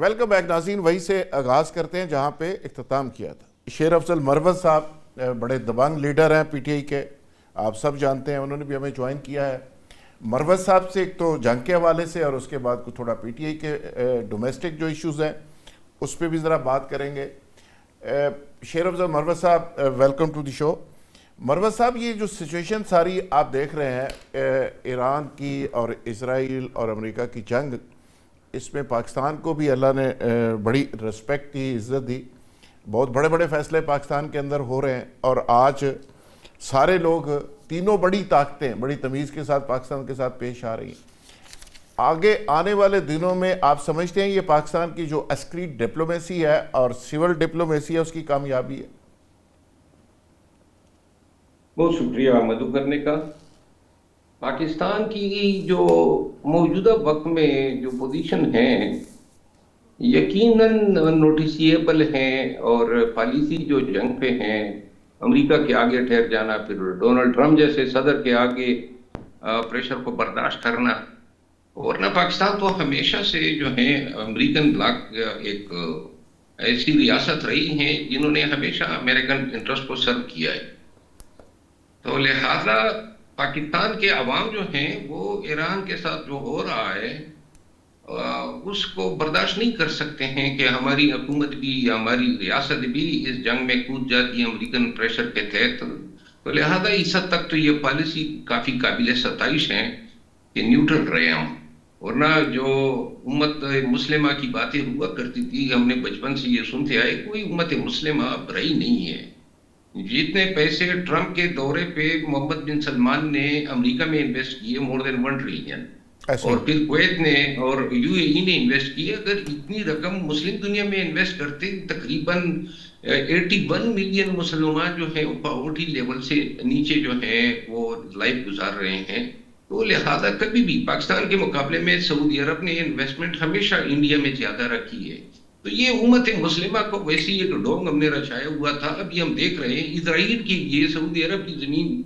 Welcome back ناظرین، وہیں سے آغاز کرتے ہیں جہاں پہ اختتام کیا تھا۔ شیر افضل مروت صاحب بڑے دبنگ لیڈر ہیں پی ٹی آئی کے، آپ سب جانتے ہیں، انہوں نے بھی ہمیں جوائن کیا ہے۔ مروت صاحب سے ایک تو جنگ کے حوالے سے اور اس کے بعد کو تھوڑا پی ٹی آئی کے ڈومیسٹک جو ایشوز ہیں اس پہ بھی ذرا بات کریں گے۔ شیر افضل مروت صاحب، ویلکم ٹو دی شو۔ مروت صاحب، یہ جو سچویشن ساری آپ دیکھ رہے ہیں ایران کی اور اسرائیل اور امریکہ کی جنگ، اس میں پاکستان کو بھی اللہ نے بڑی رسپیکٹ دی، عزت دی، بہت بڑے بڑے فیصلے پاکستان کے اندر ہو رہے ہیں، اور آج سارے لوگ، تینوں بڑی طاقتیں بڑی تمیز کے ساتھ پاکستان کے ساتھ پیش آ رہی ہیں۔ آگے آنے والے دنوں میں آپ سمجھتے ہیں یہ پاکستان کی جو عسکری ڈپلومیسی ہے اور سول ڈپلومیسی ہے اس کی کامیابی ہے؟ بہت شکریہ مدعو کرنے کا۔ پاکستان کی جو موجودہ وقت میں جو پوزیشن ہے یقیناً نوٹیسیبل ہیں، اور پالیسی جو جنگ پہ ہیں، امریکہ کے آگے ٹھہر جانا، پھر ڈونلڈ ٹرمپ جیسے صدر کے آگے پریشر کو برداشت کرنا، ورنہ پاکستان تو ہمیشہ سے جو ہے امریکن بلاک ایک ایسی ریاست رہی ہیں جنہوں نے ہمیشہ امریکن انٹرسٹ کو سرو کیا ہے۔ تو لہذا پاکستان کے عوام جو ہیں وہ ایران کے ساتھ جو ہو رہا ہے اس کو برداشت نہیں کر سکتے ہیں کہ ہماری حکومت بھی یا ہماری ریاست بھی اس جنگ میں کود جاتی ہے امریکن پریشر کے تحت۔ تو لہذا اس حد تک تو یہ پالیسی کافی قابل ستائش ہے کہ نیوٹرل رہے ہم، ورنہ جو امت مسلمہ کی باتیں ہوا کرتی تھی، ہم نے بچپن سے یہ سنتے آئے، کوئی امت مسلمہ اب رہی نہیں ہے۔ جتنے پیسے ٹرمپ کے دورے پہ محمد بن سلمان نے امریکہ میں انویسٹ کیے، مور دین 1 ٹریلین، اور پھر کویت نے اور یو اے ای نے انویسٹ کیے، اگر اتنی رقم مسلم دنیا میں انویسٹ کرتے، تقریباً 81 ملین مسلمان جو ہیں پاورٹی لیول سے نیچے جو ہیں وہ لائف گزار رہے ہیں۔ تو لہذا کبھی بھی پاکستان کے مقابلے میں سعودی عرب نے انویسٹمنٹ ہمیشہ انڈیا میں زیادہ رکھی ہے۔ تو یہ امت مسلمہ کو ویسی ایک ڈونگ ہم نے رچایا ہوا تھا۔ ابھی ہم دیکھ رہے ہیں اسرائیل کی یہ سعودی عرب کی زمین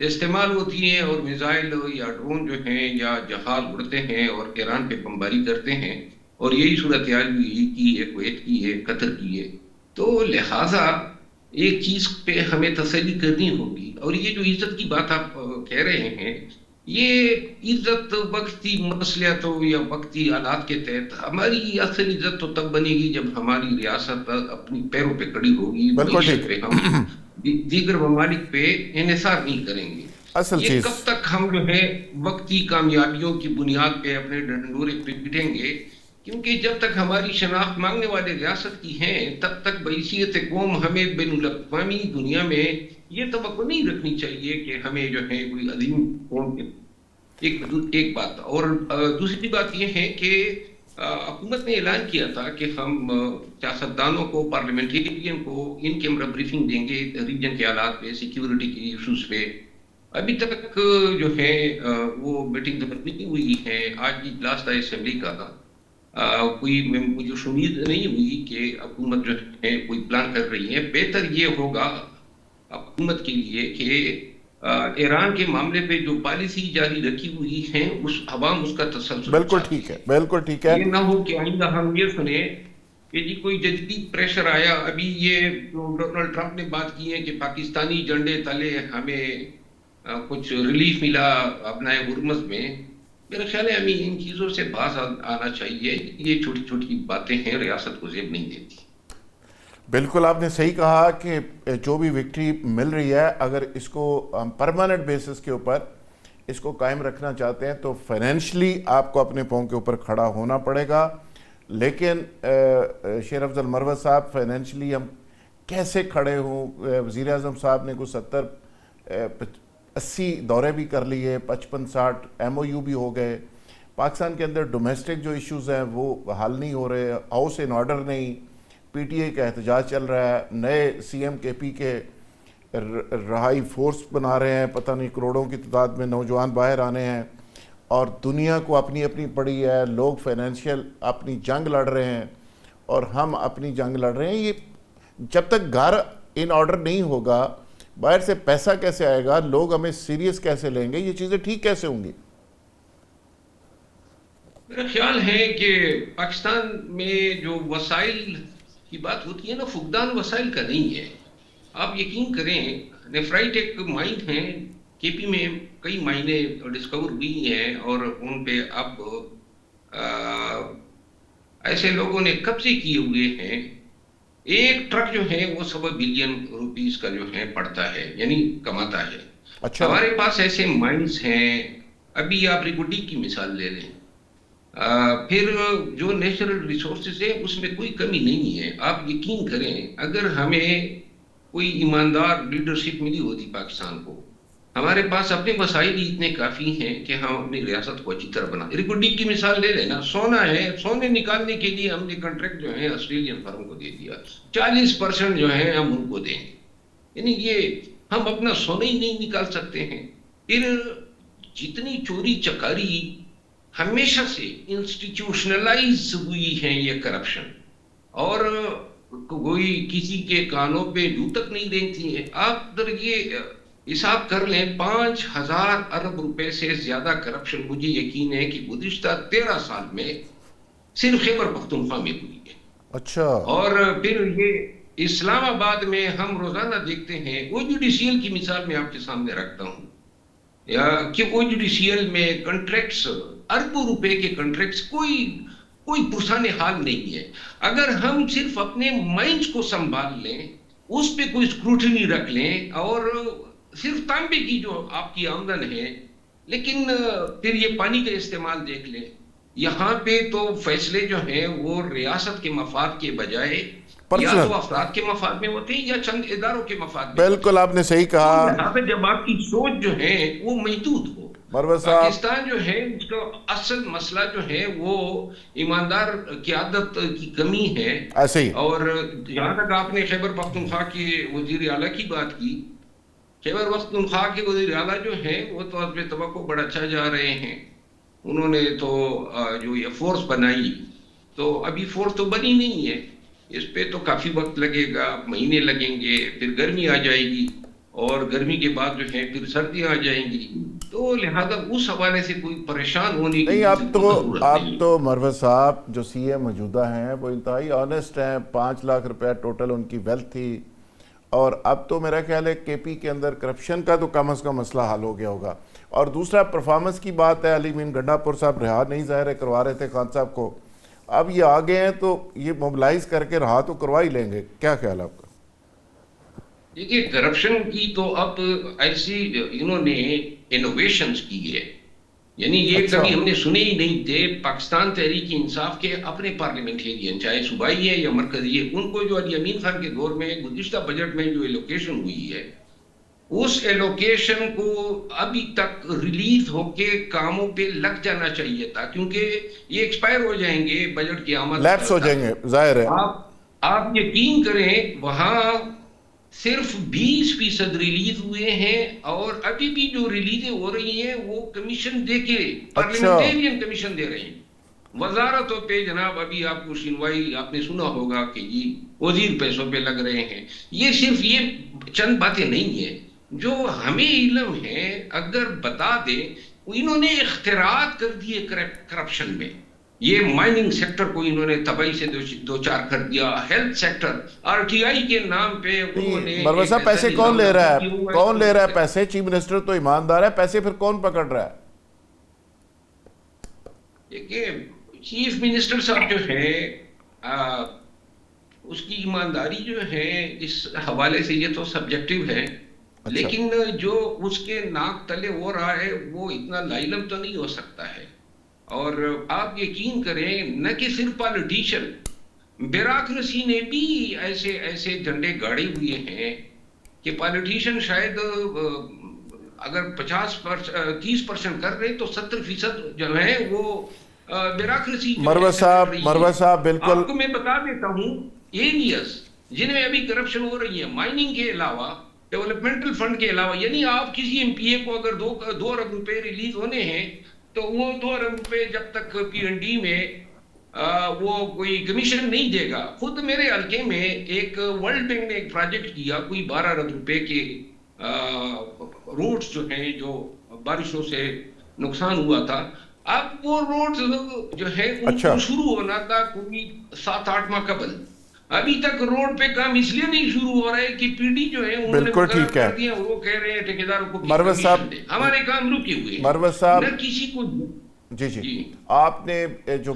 استعمال ہوتی ہیں، اور میزائل یا ڈرون جو ہیں یا جہاز اڑتے ہیں اور ایران پہ بمباری کرتے ہیں، اور یہی صورتحال بھی کی ہے، کویت کی ہے، قطر کی ہے۔ تو لہٰذا ایک چیز پہ ہمیں تسلی کرنی ہوگی، اور یہ جو عزت کی بات آپ کہہ رہے ہیں، یہ عزت وقتی مصلحتوں یا وقتی حالات کے تحت، ہماری اصل عزت تو تب بنے گی جب ہماری ریاست اپنی پیروں پہ کھڑی ہوگی، معیشت پہ ہم دیگر ممالک پہ انحصار نہیں کریں گے۔ یہ کب تک ہم جو ہے وقتی کامیابیوں کی بنیاد پہ اپنے ڈنڈورے پہ پیٹیں گے؟ کیونکہ جب تک ہماری شناخت مانگنے والے ریاست کی ہیں تب تک بحیثیت قوم ہمیں بین الاقوامی دنیا میں یہ توقع نہیں رکھنی چاہیے کہ ہمیں جو ہے کوئی عظیم قوم ایک بات۔ اور دوسری بات یہ ہے کہ حکومت نے اعلان کیا تھا کہ ہم سیاستدانوں کو، پارلیمنٹیرین کو ان کیمرہ بریفنگ دیں گے ریجن کے حالات پہ، سیکیورٹی کے ایشوز پہ۔ ابھی تک جو ہے وہ میٹنگ نہیں ہوئی ہے۔ آج اجلاس تھا اسمبلی کا، کوئی مجھے امید نہیں ہوئی کہ حکومت جو ہے کوئی پلان کر رہی ہے۔ بہتر یہ ہوگا حکومت کے لیے کہ ایران کے معاملے پہ جو پالیسی جاری رکھی ہوئی ہے اس عوام اس کا تسلسل، بالکل ٹھیک ہے، بالکل ٹھیک ہے۔ یہ نہ ہو کہ آئندہ ہم یہ سنیں کہ جی کوئی جدید پریشر آیا۔ ابھی یہ ڈونلڈ ٹرمپ نے بات کی ہے کہ پاکستانی جھنڈے تلے ہمیں کچھ ریلیف ملا اپنا ہرمز میں۔ میرا خیال ہے ہمیں ان چیزوں سے باز آنا چاہیے، یہ چھوٹی چھوٹی باتیں ہیں، ریاست کو زیب نہیں دیتی۔ بالکل آپ نے صحیح کہا کہ جو بھی وکٹری مل رہی ہے، اگر اس کو ہم پرماننٹ بیسس کے اوپر اس کو قائم رکھنا چاہتے ہیں تو فائنینشلی آپ کو اپنے پاؤں کے اوپر کھڑا ہونا پڑے گا۔ لیکن شیر افضل مروت صاحب، فائنینشلی ہم کیسے کھڑے ہوں؟ وزیر اعظم صاحب نے کچھ 70-80 دورے بھی کر لیے، 55-60 ایم او یو بھی ہو گئے۔ پاکستان کے اندر ڈومیسٹک جو ایشوز ہیں وہ حل نہیں ہو رہے، ہاؤس ان آرڈر نہیں، پی ٹی آئی کا احتجاج چل رہا ہے، نئے سی ایم کے پی کے رہائی فورس بنا رہے ہیں، پتہ نہیں کروڑوں کی تعداد میں نوجوان باہر آنے ہیں، اور دنیا کو اپنی اپنی پڑی ہے، لوگ فائنینشیل اپنی جنگ لڑ رہے ہیں اور ہم اپنی جنگ لڑ رہے ہیں۔ یہ جب تک گھر ان آرڈر نہیں ہوگا، باہر سے پیسہ کیسے آئے گا، لوگ ہمیں سیریس کیسے لیں گے، یہ چیزیں ٹھیک کیسے ہوں گی؟ میرا خیال ہے کہ پاکستان میں جو وسائل کی بات ہوتی ہے نا، فقدان وسائل کا نہیں ہے. آپ یقین کریں، نیفرائٹ ایک مائن ہے. کے پی میں کئی مائنیں ڈسکور ہوئی ہیں اور ان پہ اب ایسے لوگوں نے قبضے کیے ہوئے ہیں. ایک ٹرک جو ہے وہ 1.25 بلین روپیز کا جو ہے پڑتا ہے، یعنی کماتا ہے. اچھا. ہمارے پاس ایسے مائنز ہیں. ابھی آپ ریکوڈی کی مثال لے لیں. پھر جو نیچرل ریسورسز ہے اس میں کوئی کمی نہیں ہے. آپ یقین کریں، اگر ہمیں کوئی ایماندار لیڈرشپ ملی ہوتی پاکستان کو، ہمارے پاس اپنے وسائل ہی اتنے کافی ہیں کہ ہم اپنی ریاست کو اچھی طرح بنا. ریکوڈی کی مثال لے لینا، سونا ہے، سونے نکالنے کے لیے ہم نے کنٹریکٹ جو ہے آسٹریلین فرم کو دے دیا. 40% جو ہے ہم ان کو دیں گے. یعنی یہ ہم اپنا سونا ہی نہیں نکال سکتے ہیں. پھر جتنی چوری چکاری ہمیشہ سے انسٹیٹیوشنلائز ہوئی ہے یہ کرپشن، اور کوئی کسی کے کانوں پہ جوں تک نہیں دیکھتی ہے. آپ در یہ حساب کر لیں، 5,000 ارب روپے سے زیادہ کرپشن مجھے یقین ہے کہ گزشتہ 13 سال میں صرف خیبر پختونخوا میں ہوئی ہے. اچھا. اور پھر یہ اسلام آباد میں ہم روزانہ دیکھتے ہیں. وہ جوڈیشیل کی مثال میں آپ کے سامنے رکھتا ہوں، یا کہ وہ جوڈیشیل میں کنٹریکٹس، اربوں روپے کے کنٹریکٹس، کوئی پرسان حال نہیں ہے. اگر ہم صرف اپنے مائنڈ کو سنبھال لیں، اس پہ کوئی اسکروٹنی رکھ لیں، اور صرف تانبے کی جو آپ کی آمدن ہے، لیکن پھر یہ پانی کا استعمال دیکھ لیں. یہاں پہ تو فیصلے جو ہیں وہ ریاست کے مفاد کے بجائے یا پرسنل. تو افراد کے مفاد میں ہوتے ہیں یا چند اداروں کے مفاد میں ہوتے بالکل ہیں. آپ نے صحیح تو کہا. لہٰذا جب آپ کی سوچ جو ہے وہ محدود ہو. مروت صاحب. پاکستان جو ہے اس کا اصل مسئلہ جو ہے وہ ایماندار قیادت کی کمی ہے. ایسے ہی. اور جہاں تک آپ نے خیبر پختونخوا کے وزیر اعلیٰ کی بات کی، خیبر پختونخوا کے وزیر اعلیٰ جو ہیں وہ تو حسب توقع بڑا اچھا جا رہے ہیں. انہوں نے تو جو یہ فورس بنائی، تو ابھی فورس تو بنی نہیں ہے. اس پہ تو کافی وقت لگے گا، مہینے لگیں گے. پھر گرمی آ جائے گی، اور گرمی کے بعد جو ہے پھر سردیاں آ جائیں گی. تو لہذا اس حوالے سے کوئی پریشان ہونے کی نہیں، بالکل ضرورت نہیں. تو مروت صاحب جو سی اے موجودہ ہیں وہ انتہائی آنیسٹ ہیں. 5 لاکھ روپے ٹوٹل ان کی ویلتھ تھی، اور اب تو میرا خیال ہے کے پی کے اندر کرپشن کا تو کم از کم مسئلہ حل ہو گیا ہوگا. اور دوسرا پرفارمنس کی بات ہے. علی مین گنڈا پور صاحب رہا نہیں ظاہر ہے کروا رہے تھے خان صاحب کو، اب یہ آگے ہیں تو یہ موبلائز کر کے رہا تو کروا ہی لیں گے. کیا خیال ہے آپ کا؟ دیکھیے، کرپشن کی تو اب ایسی انہوں نے انوویشنز کی ہے، یعنی یہ اچھا. کبھی ہم نے سنے ہی نہیں تھے. پاکستان تحریک انصاف کے اپنے پارلیمنٹیرین، چاہے صوبائی ہے یا مرکزی ہے، ان کو جو علی امین خان کے دور میں گزشتہ بجٹ میں جو ایلوکیشن ہوئی ہے، اس ایلوکیشن کو ابھی تک ریلیز ہو کے کاموں پہ لگ جانا چاہیے تھا، کیونکہ یہ ایکسپائر ہو جائیں گے بجٹ کی آمد لیپس ہو جائیں گے ظاہر ہے. آپ یقین کریں، وہاں صرف 20% ریلیز ہوئے ہیں، اور ابھی بھی جو ریلیزیں ہو رہی ہیں وہ کمیشن دے کے، اچھا. پارلیمنٹیرین کمیشن دے رہے ہیں. وزارتوں پہ جناب ابھی آپ کو شنوائی آپ نے سنا ہوگا کہ جی وزیر پیسوں پہ لگ رہے ہیں. یہ صرف یہ چند باتیں نہیں ہیں جو ہمیں علم ہے. اگر بتا دیں، انہوں نے اختراعات کر دیے کرپشن میں. یہ مائننگ سیکٹر کو انہوں نے تباہی سے دو چار کر دیا. Health sector, RTI کے نام پہ انہوں نے مروت صاحب پیسے کون لے رہا ہے؟ کون لے رہا ہے پیسے؟ چیف منسٹر تو ایماندار ہے، پیسے پھر کون پکڑ رہا ہے؟ دیکھیے، چیف منسٹر صاحب جو ہے اس کی ایمانداری جو ہے اس حوالے سے یہ تو سبجیکٹیو ہے، لیکن جو اس کے ناک تلے ہو رہا ہے وہ اتنا لائلم تو نہیں ہو سکتا ہے. اور آپ یقین کریں، نہ کہ صرف پالیٹیشین، بیوروکریسی نے بھی ایسے جھنڈے گاڑے ہوئے ہیں کہ پالیٹیشین شاید اگر 30% کر رہے تو 70% جو ہے وہ بیوروکریسی جو ہے کر رہی ہے. مروت صاحب بالکل. آپ کو میں بتا دیتا ہوں ایریاز جن میں ابھی کرپشن ہو رہی ہے، مائننگ کے علاوہ، ڈیولپمنٹل فنڈ کے علاوہ. یعنی آپ کسی ایم پی اے کو اگر 2 ارب روپے ریلیز ہونے ہیں تو وہ 2 ارب روپے جب تک پی این ڈی میں وہ کوئی کمیشن نہیں دے گا. خود میرے حلقے میں ایک ورلڈ بینک نے ایک پروجیکٹ کیا، کوئی 12 ارب روپے کے روڈز جو ہیں جو بارشوں سے نقصان ہوا تھا، اب وہ روڈ جو ہے ان اچھا کو شروع ہونا تھا کوئی 7-8 ماہ قبل، ابھی تک روڈ پہ کام اس لیے نہیں شروع ہو رہا ہے کہ پی ڈی جو ہے انہوں نے بالکل مقرر ٹھیک ہے کر دیا، وہ کہہ رہے ہیں ٹھیکیداروں کو مروت صاحب، کمیشن دے، ہمارے کام رکے ہوئے ہیں، مروت صاحب نہ کسی کو. جی جی جی آپ نے جو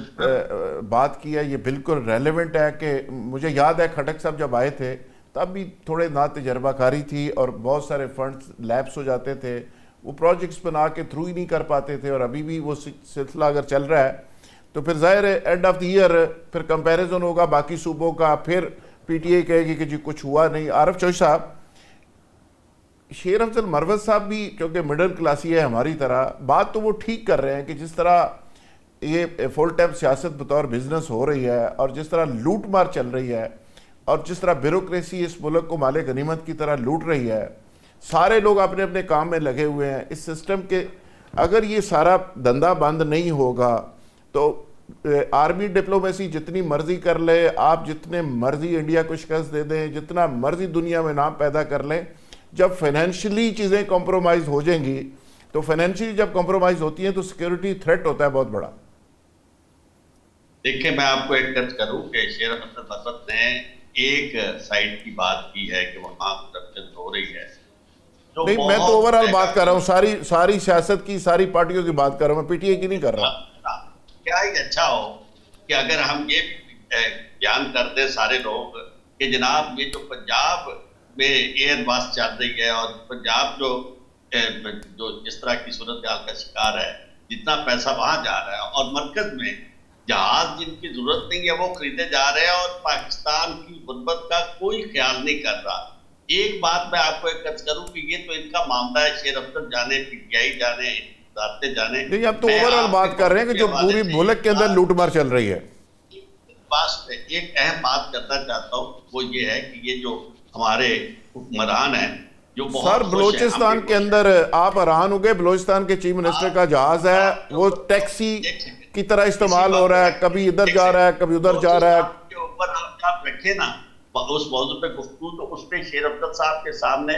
بات کی ہے یہ بالکل ریلیونٹ ہے کہ مجھے یاد ہے کھٹک صاحب جب آئے تھے تب بھی تھوڑے نا تجربہ کاری تھی اور بہت سارے فنڈز لیپس ہو جاتے تھے، وہ پروجیکٹس بنا کے تھرو ہی نہیں کر پاتے تھے، اور ابھی بھی وہ سلسلہ اگر چل رہا ہے تو پھر ظاہر ہے اینڈ آف دی ایئر پھر کمپیریزن ہوگا باقی صوبوں کا، پھر پی ٹی آئی کہے گی کہ جی کچھ ہوا نہیں. عارف چوہش صاحب، شیر افضل مروت صاحب بھی کیونکہ مڈل کلاسی ہے ہماری طرح، بات تو وہ ٹھیک کر رہے ہیں کہ جس طرح یہ فل ٹائم سیاست بطور بزنس ہو رہی ہے اور جس طرح لوٹ مار چل رہی ہے اور جس طرح بیوروکریسی اس ملک کو مال غنیمت کی طرح لوٹ رہی ہے، سارے لوگ اپنے اپنے کام میں لگے ہوئے ہیں اس سسٹم کے، اگر یہ سارا دھندا بند نہیں ہوگا تو آرمی ڈپلومیسی جتنی مرضی کر لے، آپ جتنے مرضی انڈیا کو شکست دے دیں، جتنا مرضی دنیا میں نام پیدا کر لیں، جب فائنینشلی چیزیں کمپرومائز ہو جائیں گی تو فائنینشلی جب کمپرومائز ہوتی ہیں تو سیکیورٹی تھریٹ ہوتا ہے بہت بڑا. دیکھیں میں آپ کو ایک ٹچ کروں کہ شیر افضل مروت نے ایک سائٹ کی بات کی ہے کہ وہاں کرپشن ہو رہی ہے، جو نہیں میں تو بہت اوورال بات کر رہا ہوں، ساری سیاست کی، ساری پارٹیوں کی بات کر رہا ہوں، میں پی ٹی آئی کی نہیں کر رہا. کیا ہی اچھا ہو کہ اگر ہم یہ بیان کر دیں سارے لوگ کہ جناب یہ جو پنجاب میں ایئر باس چل رہی ہے اور پنجاب جو جس طرح کی صورتحال کا شکار ہے، جتنا پیسہ وہاں جا رہا ہے اور مرکز میں جہاز جن کی ضرورت نہیں ہے وہ خریدے جا رہے ہیں اور پاکستان کی غربت کا کوئی خیال نہیں کر رہا. ایک بات میں آپ کو ایک ارض کروں کہ یہ تو ان کا معاملہ ہے، شیر افضل جانے، پی ٹی آئی جانے، وزارتیں جانے. نہیں اب تو اوورال بات کر رہے ہیں کہ جو پوری ملک کے اندر لوٹ مار چل رہی ہے. ایک اہم بات کرنا چاہتا ہوں، وہ یہ ہے کہ یہ جو ہمارے حکمران ہیں جو سر بہت خوش ہیں، بلوچستان کے اندر آپ حیران ہو گئے، بلوچستان کے چیف منسٹر کا جہاز ہے وہ ٹیکسی کی طرح استعمال ہو رہا ہے، کبھی ادھر جا رہا ہے کبھی ادھر جا رہا ہے. کے اوپر آپ رکھے نا اس موضوع پہ گفتگو، تو اس پہ شیر افضل صاحب کے سامنے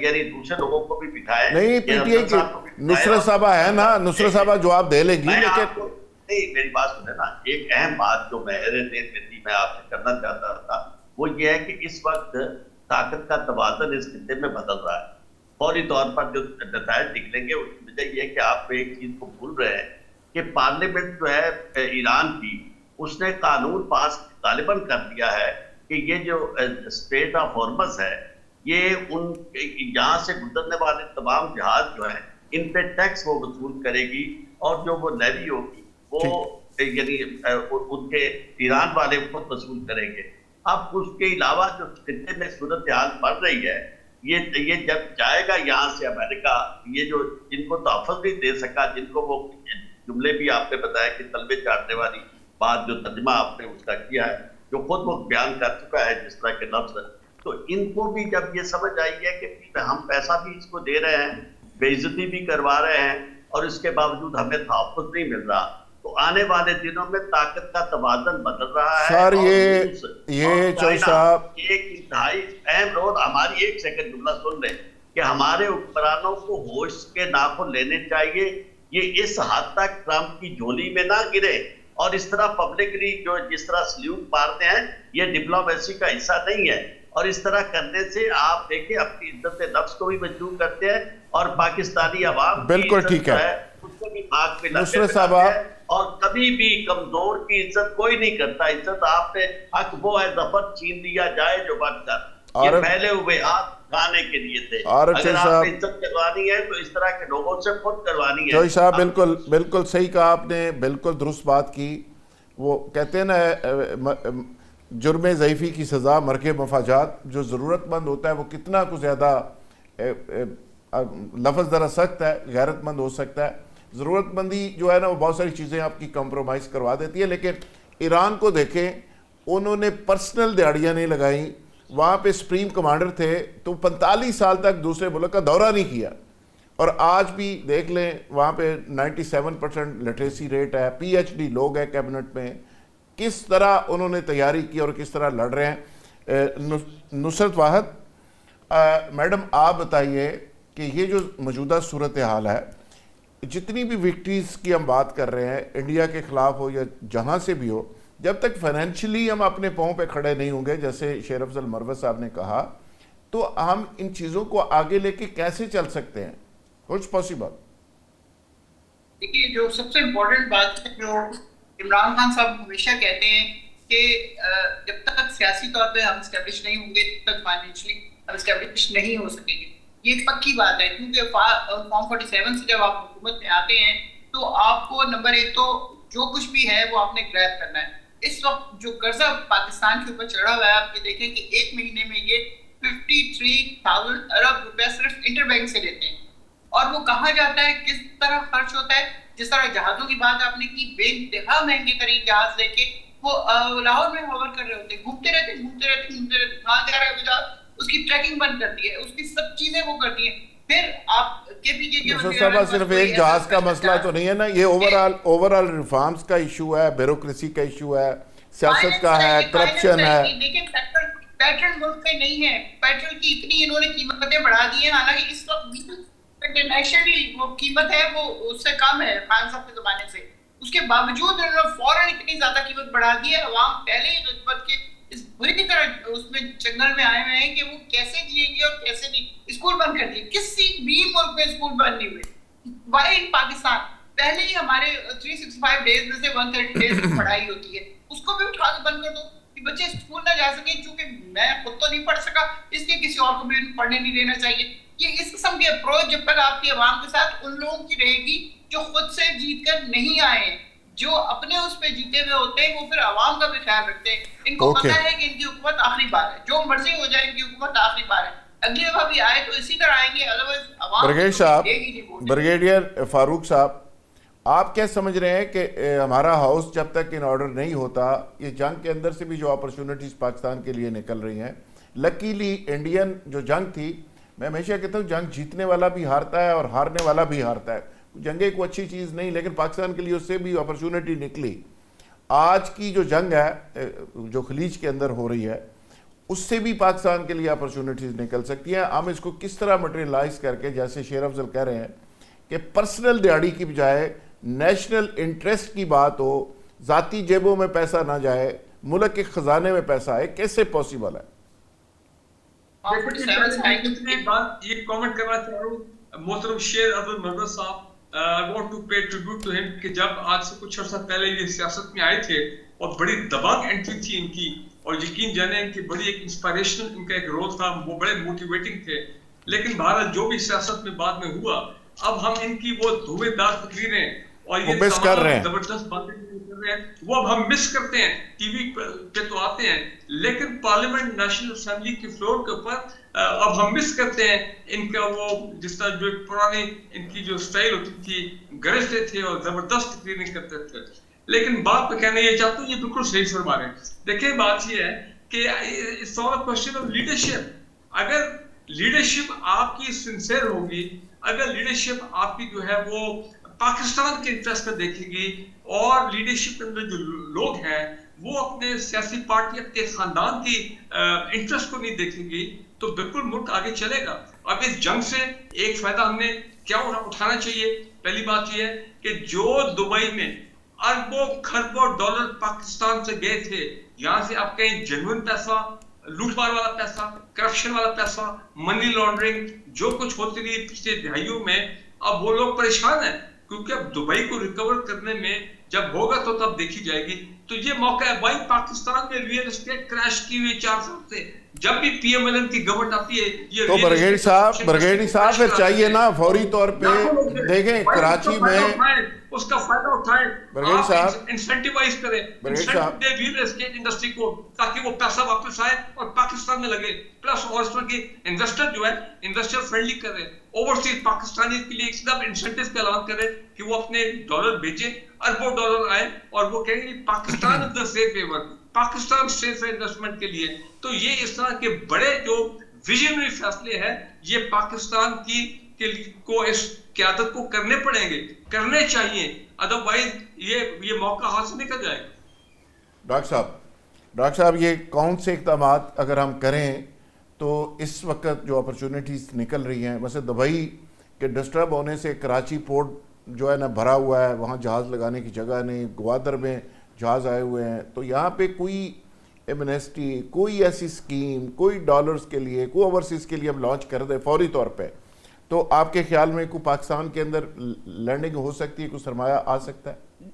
یعنی دوسرے لوگوں کو بھی بٹھائے. نہیں پی ٹی آئی کی نصرت صاحبہ ہے نا، نصرت صاحبہ جواب دے لے گی، لیکن نہیں میری بات سنیں نا، ایک اہم بات جو میں آپ سے کرنا چاہتا تھا وہ یہ ہے کہ اس وقت طاقت کا توازن اس خطے میں بدل رہا ہے. فوری طور پر جو نتائج نکلیں گے اس کی وجہ یہ ہے کہ آپ ایک چیز کو بھول رہے ہیں کہ پارلیمنٹ جو ہے ایران کی، اس نے قانون پاس غالباً کر دیا ہے کہ یہ جو اسٹریٹ آف ہارمز ہے، یہ ان یہاں سے گزرنے والے تمام جہاز جو ہیں ان پہ ٹیکس وہ وصول کرے گی، اور جو وہ لیوی ہوگی وہ یعنی ان کے ایران والے خود وصول کریں گے. اب اس کے علاوہ جو خطے میں صورتحال بڑھ رہی ہے، یہ جب جائے گا یہاں سے امریکہ، یہ جو جن کو تحفظ نہیں دے سکا، جن کو وہ جملے بھی آپ نے بتایا کہ تلوے چاٹنے والی بات جو ترجمہ آپ نے اس کا کیا ہے، جو خود وہ بیان کر چکا ہے جس طرح کے لفظ، تو ان کو بھی جب یہ سمجھ آئی ہے کہ ہم پیسہ بھی اس کو دے رہے ہیں، بے عزتی بھی کروا رہے ہیں، اور اس کے باوجود ہمیں تحفظ نہیں مل رہا، تو آنے والے دنوں میں طاقت کا توازن بدل رہا ہے. سر یہ چوہش صاحب ایک انتہائی اہم رول، ہماری ایک سیکنڈ جملہ سن لیں کہ ہمارے حکمرانوں کو ہوش کے ناخن لینے چاہیے، یہ اس حد تک ٹرمپ کی جھولی میں نہ گرے اور اس طرح پبلکلی جو جس طرح سلیوٹ مارتے ہیں، یہ ڈپلومیسی کا حصہ نہیں ہے. اور اس طرح کرنے سے آپ دیکھیں اپنی عزت نفس کو بھی مجروح کرتے ہیں اور پاکستانی عوام بالکل ٹھیک ہے اس کو بھی آگ پہ لگتے ہیں. اور کبھی بھی کمزور کی عزت کوئی نہیں کرتا. عزت آپ نے حق وہ ہے ظفر چھین لیا جائے جو بن کر، یہ پھیلے ہوئے ہاتھ کھانے کے لیے تھے. اگر آپ نے عزت کروانی ہے تو اس طرح کے لوگوں سے خود کروانی ہے. چوہش صاحب بالکل صحیح کہا آپ نے، بالکل درست بات کی. وہ کہتے ہیں نا جرم ضعیفی کی سزا مرگ مفاجات، جو ضرورت مند ہوتا ہے وہ کتنا کو زیادہ لفظ ذرا سخت ہے، غیرت مند ہو سکتا ہے. ضرورت مندی جو ہے نا وہ بہت ساری چیزیں آپ کی کمپرومائز کروا دیتی ہے. لیکن ایران کو دیکھیں، انہوں نے پرسنل دیہڑیاں نہیں لگائیں، وہاں پہ سپریم کمانڈر تھے تو 45 سال تک دوسرے ملک کا دورہ نہیں کیا، اور آج بھی دیکھ لیں وہاں پہ 97% لٹریسی ریٹ ہے، پی ایچ ڈی لوگ ہیں کیبنٹ میں. کس طرح انہوں نے تیاری کی اور کس طرح لڑ رہے ہیں. نصرت واحد میڈم آپ بتائیے کہ یہ جو موجودہ صورتحال ہے، جتنی بھی وکٹریز کی ہم بات کر رہے ہیں انڈیا کے خلاف ہو یا جہاں سے بھی ہو، جب تک فائنینشلی ہم اپنے پاؤں پہ کھڑے نہیں ہوں گے، جیسے شیر افضل مروت صاحب نے کہا، تو ہم ان چیزوں کو آگے لے کے کیسے چل سکتے ہیں؟ کچھ پاسبل؟ دیکھیے، جو سب سے امپورٹنٹ بات ہے جو عمران خان صاحب ہمیشہ کہتے ہیں کہ جب تک سیاسی طور پہ ہم اسٹیبلش نہیں ہوں گے تب تک فائنینشلی ہم اسٹیبلش نہیں ہو سکیں گے. یہ ایک پکی بات ہے، کیونکہ فارم 47 سے جب آپ حکومت میں آتے ہیں تو آپ کو نمبر ایک تو جو کچھ بھی ہے وہ آپ نے گریب کرنا ہے. اس وقت جو قرضہ پاکستان کے اوپر چڑھا ہوا ہے، آپ یہ دیکھیں کہ ایک مہینے میں یہ 53,000 ارب روپے صرف انٹر بینک سے لیتے ہیں. اور وہ کہاں جاتا ہے، کس طرح خرچ ہوتا ہے؟ جس طرح جہازوں کی بات آپ نے کی، بے انتہا مہنگے ترین جہاز لے کے وہ لاہور میں ہوور کر رہے ہوتے ہیں، گھومتے رہتے کہاں جا رہا ہے جہاز، اس کی ٹریکنگ بند کرتی ہے، اس کی سب چیزیں وہ کرتی ہیں. پھر آپ کے پی کے صرف ایک جہاز کا مسئلہ تو نہیں ہے نا، یہ اوور آل ریفارمز کا ایشو ہے، بیوروکریسی کا ایشو ہے، سیاست کا ہے، کرپشن ہے. دیکھیں پیٹرن ملک میں نہیں ہے، پیٹرول کی اتنی انہوں نے قیمتیں بڑھا دی ہیں، حالانکہ اس وقت انٹرنیشنلی وہ قیمت ہے وہ اس سے کم ہے خان صاحب کے زمانے سے. اس کے باوجود انہوں نے فوراً اتنی زیادہ قیمت بڑھا دی ہے. عوام پہلے ہی غربت کے اس بری طرح اس میں جنگل میں آئے ہوئے ہیں کہ وہ کیسے جئیں گے اور کیسے نہیں. اسکول بند کر دیے، کسی بھی ملک میں اسکول بند نہیں ہوئے. وائی ان پاکستان پہلے ہی ہمارے 365 ڈیز میں سے 130 ڈیز کی پڑھائی ہوتی ہے، اس کو بھی اٹھا کے بند کر دو کہ بچے اسکول نہ جا سکیں. چونکہ میں خود تو نہیں پڑھ سکا، اس لیے کسی اور کو بھی پڑھنے نہیں دینا چاہیے. یہ اس قسم کے اپروچ جب تک آپ کی عوام کے ساتھ ان لوگوں کی رہے گی جو خود سے جیت کر نہیں آئے ہیں، جو اپنے اس پہ جیتے ہوئے ہوتے ہیں، وہ پھر عوام کا بھی خیال رکھتے ہیں. ان کو پتا ہے کہ ان کی حکومت آخری بار ہے، جو مرضی ہو جائے ان کی حکومت آخری بار ہے. اگلی دفعہ بھی آئے تو اسی طرح آئیں گے، ادروائز عوام. بریگیڈیئر فاروق صاحب، آپ کیا سمجھ رہے ہیں کہ ہمارا ہاؤس جب تک ان آرڈر نہیں ہوتا، یہ جنگ کے اندر سے بھی جو اپرچونٹیز پاکستان کے لیے نکل رہی ہیں، لکیلی انڈین جو جنگ تھی، میں ہمیشہ کہتا ہوں جنگ جیتنے والا بھی ہارتا ہے اور ہارنے والا بھی ہارتا ہے. جنگیں کوئی اچھی چیز نہیں، لیکن پاکستان کے لیے اس سے بھی اپرچونٹی نکلی. آج کی جو جنگ ہے جو خلیج کے اندر ہو رہی ہے، اس سے بھی پاکستان کے لیے اپرچونٹیز نکل سکتی ہیں. ہم اس کو کس طرح مٹیریلائز کر کے، جیسے شیر افضل کہہ رہے ہیں کہ پرسنل دیہڑی کی بجائے نیشنل انٹرسٹ کی بات ہو، ذاتی جیبوں میں پیسہ نہ جائے، ملک کے خزانے میں پیسہ آئے، کیسے پاسبل ہے؟ ایک بات یہ کامنٹ کرنا چاہ رہا ہوں، محترم شیر افضل مروت صاحب، I want to pay tribute to him کہ جب آج سے کچھ عرصہ پہلے یہ سیاست میں آئے تھے اور بڑی دبنگ انٹری تھی ان کی، اور یقین جانیں ان کی بڑی ایک انسپائریشنل ان کا ایک رول تھا، وہ بڑے موٹیویٹنگ تھے. لیکن بہرحال جو بھی سیاست میں بعد میں ہوا، اب ہم ان کی وہ دھویں دار تقریریں اور یہ تمام زبردست باتیں کر رہے ہیں وہ اب ہم مس کرتے ہیں. ٹی وی پہ تو آتے ہیں، لیکن پارلیمنٹ نیشنل اسمبلی کے فلور کے اوپر اب ہم مس کرتے ہیں ان کا وہ جس طرح جو پرانی ان کی جو سٹائل ہوتی تھی، گرجتے تھے اور زبردست تقریریں کرتے تھے. لیکن بات میں کہنا یہ چاہتا ہوں، یہ بالکل صحیح فرما رہے ہیں. دیکھیں بات یہ ہے کہ it's all a question of leadership. اگر لیڈرشپ آپ کی سنسیئر ہوگی، اگر لیڈرشپ آپ کی جو ہے وہ پاکستان کے انٹرسٹ کا دیکھے گی، اور لیڈرشپ کے اندر جو لوگ ہیں وہ اپنے سیاسی پارٹی اپنے خاندان کی انٹرسٹ کو نہیں دیکھیں گی، تو بالکل ملک آگے چلے گا. اب اس جنگ سے ایک فائدہ ہم نے کیا اٹھانا چاہیے؟ پہلی بات یہ ہے کہ جو دبئی میں اربوں خربوں ڈالر پاکستان سے گئے تھے، یہاں سے آپ کہیں جنون پیسہ، لوٹ مار والا پیسہ، کرپشن والا پیسہ، منی لانڈرنگ، جو کچھ ہوتی رہی پچھلے دہائیوں میں، اب وہ لوگ پریشان ہیں. کیونکہ اب دبئی کو ریکور کرنے میں جب ہوگا تو تب دیکھی جائے گی. تو یہ موقع ہے بھائی، پاکستان میں ریئل اسٹیٹ کریش کی ہوئی 4 سال سے، جب بھی پی ایم ایل این کی گورنمنٹ آتی ہے یہ تو برگیڈی صاحب پھر چاہیے نا فوری طور پہ دیکھیں کراچی میں اس کا فائدہ اٹھائیں، برگیڈی صاحب انسینٹیوائز کریں ریئل اسٹیٹ انڈسٹری کو، تاکہ وہ پیسہ واپس آئے اور پاکستان میں لگے. پلس اور اس میں انویسٹر جو ہے انویسٹر فرینڈلی کرے، اوورسیز پاکستانی کے لیے ایک سب انسینٹیو کا اعلان کرے کہ وہ اپنے ڈالر بیچیں، اربوں ڈالر آئے اور وہ کہیں گے پاکستان از دا سیف ہیون، پاکستان سیف ہے انویسٹمنٹ کے لیے. تو یہ اس طرح کے بڑے جو ویژنری فیصلے ہیں یہ پاکستان کو اس قیادت کو کرنے پڑیں گے، کرنے چاہیے، ادروائز یہ موقع حاصل نہیں کر جائے گا. ڈاکٹر صاحب یہ کون سے اقدامات اگر ہم کریں تو اس وقت جو اپرچونٹیز نکل رہی ہیں، ویسے دبئی کے ڈسٹرب ہونے سے کراچی پورٹ جو ہے نا بھرا ہوا ہے, وہاں جہاز لگانے کی جگہ نہیں, گوادر میں جہاز آئے ہوئے ہیں, تو یہاں پہ کوئی ایمنیسٹی, کوئی ایسی اسکیم, کوئی ڈالرز کے لیے, کوئی اوورسیز کے لیے ہم لانچ کر دیں فوری طور پہ, تو آپ کے خیال میں کوئی پاکستان کے اندر لینڈنگ ہو سکتی ہے, کوئی سرمایہ آ سکتا ہے؟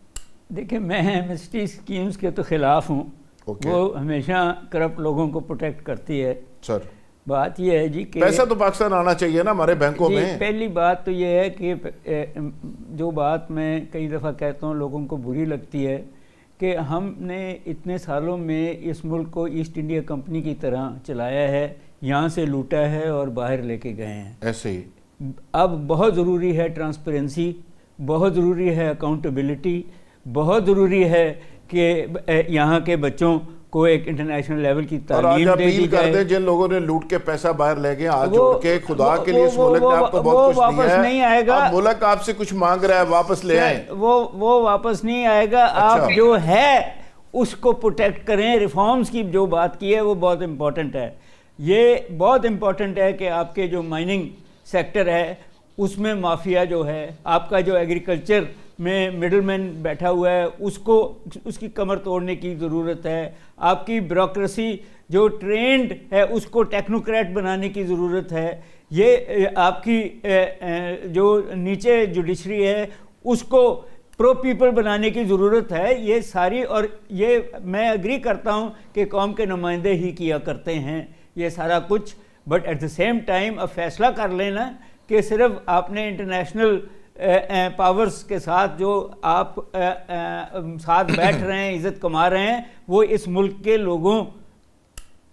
دیکھیں میں ایمنسٹی اسکیمز کے تو خلاف ہوں, وہ ہمیشہ کرپٹ لوگوں کو پروٹیکٹ کرتی ہے. سر بات یہ ہے جی کہ پیسہ تو پاکستان آنا چاہیے نا ہمارے بینکوں میں. پہلی بات تو یہ ہے کہ جو بات میں کئی دفعہ کہتا ہوں لوگوں کو بری لگتی ہے کہ ہم نے اتنے سالوں میں اس ملک کو ایسٹ انڈیا کمپنی کی طرح چلایا ہے, یہاں سے لوٹا ہے اور باہر لے کے گئے ہیں. ایسے ہی اب بہت ضروری ہے ٹرانسپیرنسی, بہت ضروری ہے اکاؤنٹیبلٹی, بہت ضروری ہے کہ یہاں کے بچوں کو ایک انٹرنیشنل لیول کی تعلیم دے دی جائے. کر دیں جن لوگوں نے لوٹ کے پیسہ باہر لے گئے, آج جوڑ کے خدا کے لیے اس ملک نے آپ کو بہت کچھ دیا ہے, نہیں آئے گا, اب ملک آپ سے کچھ مانگ رہا ہے, واپس لے آئیں. وہ واپس نہیں آئے گا. آپ جو ہے اس کو پروٹیکٹ کریں. ریفارمز کی جو بات کی ہے وہ بہت امپورٹنٹ ہے. یہ بہت امپورٹنٹ ہے کہ آپ کے جو مائننگ سیکٹر ہے اس میں مافیا جو ہے, آپ کا جو ایگریکلچر میں مڈل مین بیٹھا ہوا ہے اس کی کمر توڑنے کی ضرورت ہے. آپ کی بیوروکریسی جو ٹرینڈ ہے اس کو ٹیکنوکریٹ بنانے کی ضرورت ہے. یہ آپ کی جو نیچے جوڈیشری ہے اس کو پرو پیپل بنانے کی ضرورت ہے. یہ ساری, اور یہ میں ایگری کرتا ہوں کہ قوم کے نمائندے ہی کیا کرتے ہیں یہ سارا کچھ, but at the same time اب فیصلہ کر لینا کہ صرف آپ نے انٹرنیشنل پاورز کے ساتھ جو آپ ساتھ بیٹھ رہے ہیں, عزت کما رہے ہیں, وہ اس ملک کے لوگوں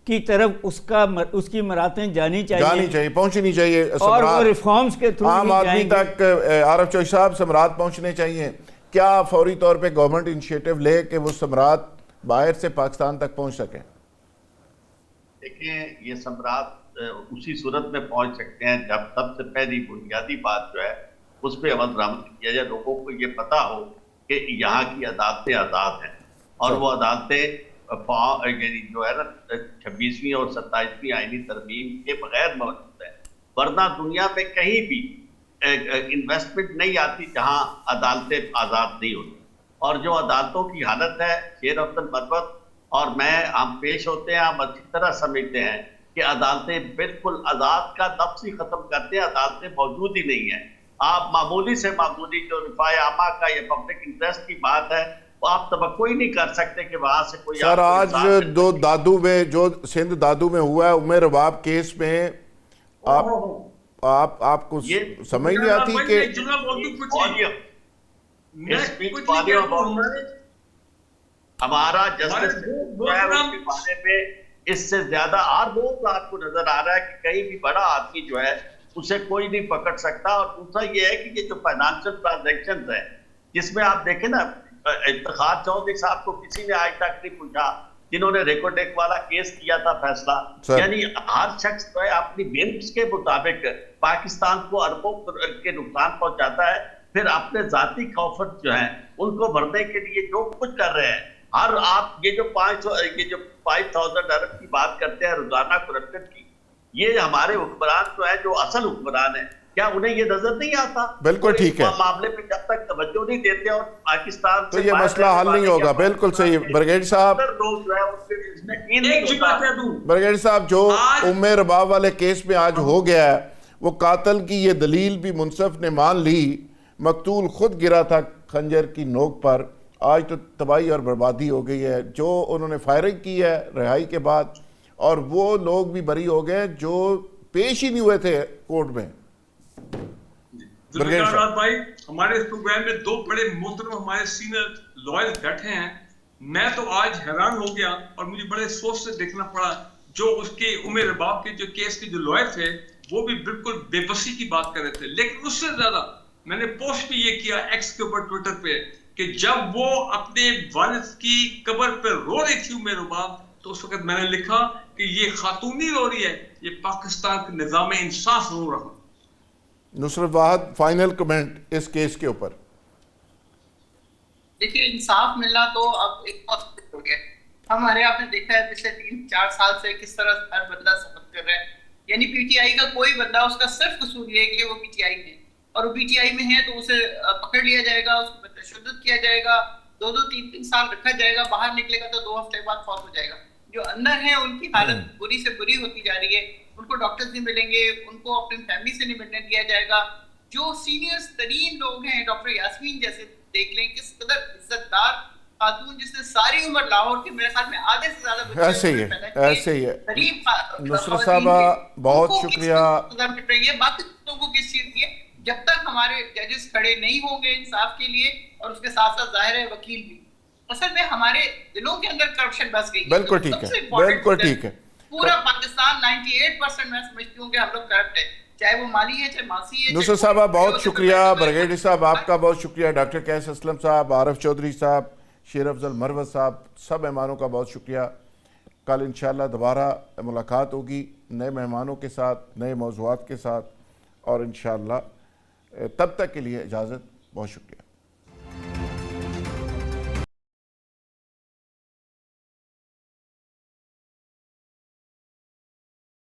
کی طرف اس کی مراحتیں جانی چاہیے, پہنچنی چاہیے, اور وہ ریفارمز کے تھرو عام آدمی تک. عارف چوہی صاحب, ثمرات پہنچنے چاہیے. کیا فوری طور پہ گورنمنٹ انیشیٹو لے کہ وہ ثمرات باہر سے پاکستان تک پہنچ سکیں؟ دیکھیں, یہ ثمرات اسی صورت میں پہنچ سکتے ہیں جب سب سے پہلی بنیادی بات جو ہے اس پہ عمل درآمد کیا جائے. لوگوں کو یہ پتا ہو کہ یہاں کی عدالتیں آزاد ہیں, اور وہ عدالتیں جو ہے نا 26ویں اور 27ویں آئینی ترمیم کے بغیر موجود ہیں. ورنہ دنیا میں کہیں بھی انویسٹمنٹ نہیں آتی جہاں عدالتیں آزاد نہیں ہوتی. اور جو عدالتوں کی حالت ہے, شیر افضل مروت اور میں ہم پیش ہوتے ہیں, ہم اچھی طرح سمجھتے ہیں کہ عدالتیں بالکل آزاد کا لفظ ہی ختم کرتے ہیں, عدالتیں موجود ہی نہیں ہیں. آپ معمولی سے معمولی جو رفاع عامہ کا یہ پبلک انٹرسٹ کی بات ہے وہ آپ توقع ہی نہیں کر سکتے کہ وہاں سے کوئی. سر آج دو دادو میں, جو سندھ دادو میں ہوا ہے, عمر رباب کیس میں آپ کو سمجھ نہیں آتی کہ ہمارا جسٹس میں اس سے زیادہ اور بہت آپ کو نظر آ رہا ہے کہ کہیں بھی بڑا آدمی جو ہے اسے کوئی نہیں پکڑ سکتا. اور دوسرا یہ ہے کہ یہ جو فائنانشل ٹرانزیکشنز ہیں جس میں آپ دیکھیں نا, افتخار چودھری صاحب کو کسی نے آج تک نہیں پوچھا, جنہوں نے ریکوڈیک والا کیس کیا تھا فیصلہ. یعنی ہر شخص جو ہے اپنی محنت کے مطابق پاکستان کو اربوں کے نقصان پہنچاتا ہے, پھر اپنے ذاتی خوفت جو ہیں ان کو بھرنے کے لیے جو کچھ کر رہے ہیں. ہر آپ یہ جو 5,000 ارب کی بات کرتے ہیں روزانہ کرپشن کی, یہ ہمارے حکمران جو ہے, جو اصل حکمران ہیں, کیا انہیں یہ نظر نہیں آتا؟ بالکل ٹھیک ہے, معاملے پہ جب تک توجہ نہیں دیتے اور پاکستان تو یہ مسئلہ حل نہیں ہوگا. بالکل صحیح بریگیڈ صاحب. بریگیڈ صاحب, جو عمر رباب والے کیس میں آج ہو گیا ہے, وہ قاتل کی یہ دلیل بھی منصف نے مان لی, مقتول خود گرا تھا خنجر کی نوک پر. آج تو تباہی اور بربادی ہو گئی ہے. جو انہوں نے فائرنگ کی ہے رہائی کے بعد, اور وہ لوگ بھی بری ہو گئے جو پیش ہی نہیں ہوئے تھے کورٹ میں. بھائی, ہمارے اس پروگرام میں دو بڑے محترم ہمارے سینئر لائر بیٹھے ہیں. میں تو آج حیران ہو گیا اور مجھے بڑے سوچ سے دیکھنا پڑا. جو اس کے عمر رباب کے جو کیس کے جو لائر تھے وہ بھی بالکل بے بسی کی بات کر رہے تھے, لیکن اس سے زیادہ میں نے پوسٹ بھی یہ کیا ایکس کے اوپر ٹویٹر پہ کہ جب وہ اپنے والد کی قبر پہ رو رہی تھی عمر رباب, تو اس وقت میں نے لکھا کہ یہ خاتون نہیں رو رہی ہے, یہ پاکستان کے نظام انصاف رو رہا. نصرت واحد, فائنل کمنٹ اس کیس کے اوپر. دیکھیے, انصاف ملنا تو اب ایک بہت ہو گیا. ہمارے آپ نے دیکھا ہے پچھلے 3-4 سال سے کس طرح ہر بندہ سفر کر رہا ہے. یعنی پی ٹی آئی کا کوئی بندہ, اس کا صرف قصور یہ ہے کہ وہ پی ٹی آئی میں, اور وہ PTI میں ہے تو اسے پکڑ لیا جائے گا, اس پر تشدد کیا جائے گا, 2-3 سال رکھا جائے گا, باہر نکلے گا تو 2 ہفتے بعد فوت ہو جائے گا. جو اندر ہیں ان کی حالت بری سے بری ہوتی جا رہی ہے, ان کو ڈاکٹرز نہیں ملیں گے, ان کو اپنی فیملی سے نہیں ملنے دیا جائے گا. جو سینئرز ترین لوگ ہیں, ڈاکٹر یاسمین جیسے دیکھ لیں کس قدر عزت دار خاتون جس نے ساری عمر لاہور کے میرے خیال میں آدھے سے زیادہ بچے ایسے ہی ہے, ایسے ہی ہے. نصرت صاحبہ بہت شکریہ. باقی لوگوں کو کس چیز کی ہے, جب تک ہمارے ججز کھڑے نہیں ہوں گے انصاف کے لیے, اور اس کے ساتھ ساتھ ظاہر ہے وکیل بھی, اصل میں ہمارے دلوں کے اندر کرپشن بس گئی. بالکل ٹھیک ہے, بالکل ٹھیک ہے. پورا پاکستان 98% میں سمجھتی ہوں کہ ہم لوگ کرپٹ ہیں, چاہے وہ مالی ہے چاہے ماسی ہے. نصرت صاحبہ بہت شکریہ, برگیڈی صاحب آپ کا بہت شکریہ, ڈاکٹر قیس اسلم صاحب, عارف چودھری صاحب, شیر افضل مروت صاحب, سب مہمانوں کا بہت شکریہ. کل انشاءاللہ دوبارہ ملاقات ہوگی نئے مہمانوں کے ساتھ, نئے موضوعات کے ساتھ, اور انشاءاللہ تب تک کے لیے اجازت. بہت شکریہ.